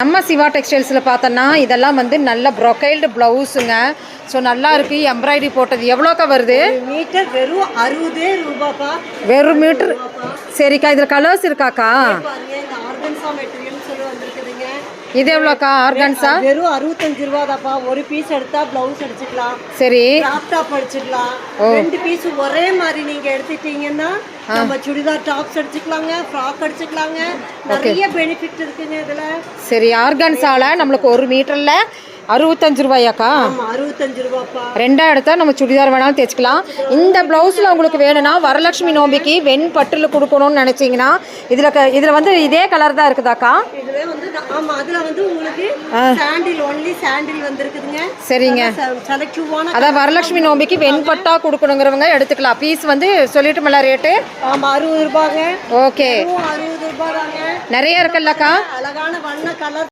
நம்ம சிவா டெக்ஸ்டைல்ஸில் பார்த்தோன்னா இதெல்லாம் வந்து நல்ல ப்ரொக்கைல்டு ப்ளவுஸுங்க. ஸோ நல்லா இருக்குது. எம்ப்ராய்டரி போட்டது எவ்வளோக்கா வருது? மீட்டர் வெறும் 60 ரூபாப்பா. வெறும் மீட்ரு. சரிக்கா, இதில் கலர்ஸ் இருக்காக்கா? இது எவ்வளோக்கா ஆர்கன்ஸா? வெறும் 65 ரூபாதாப்பா. ஒரு பீஸ் எடுத்தா ப்ளவுஸ் அடிச்சுக்கலாம். சரி, டாப் டாப் அடிச்சுக்கலாம். 2 பீஸ் ஒரே மாதிரி நீங்க எடுத்துட்டீங்கன்னா நம்ம சுடிதார் டாப்ஸ் அடிச்சுக்கலாங்க, ஃப்ராக் அடிச்சுக்கலாங்க. நிறைய பெனிஃபிட் இருக்குங்க இதுல. சரி, ஆர்கன்ஸால நம்மளுக்கு ஒரு மீட்டரில் 65 ரூபாயாக்கா? 65 ரூபாப்பா. ரெண்டா எடுத்தா நம்ம சுடிதார் வேணாலும் தேய்ச்சிக்கலாம். இந்த ப்ளவுஸில் உங்களுக்கு வேணும்னா வரலட்சுமி நோம்பிக்கு வெண் பட்டில் கொடுக்கணும்னு நினச்சிங்கன்னா இதில் வந்து இதே கலர் தான் இருக்குதாக்கா? இதுல வந்து ஆமா, அதுல வந்து உங்களுக்கு சாண்டில் ஒன்லி சாண்டில் வந்திருக்குதுங்க. சரிங்க, செலக்டிவான. அதான் வரலட்சுமி நோம்பிக்கு வெண்பட்டா கொடுக்கணுங்கிறவங்க எடுத்துக்கலாம். பீஸ் வந்து சொல்லிட்டுமல்ல ரேட்டு? ஆமா, 60 ரூபாங்க. ஓகே, 60 ரூபாய் தாங்க. நிறைய இருக்குல்லக்கா? அழகான வண்ண கலர்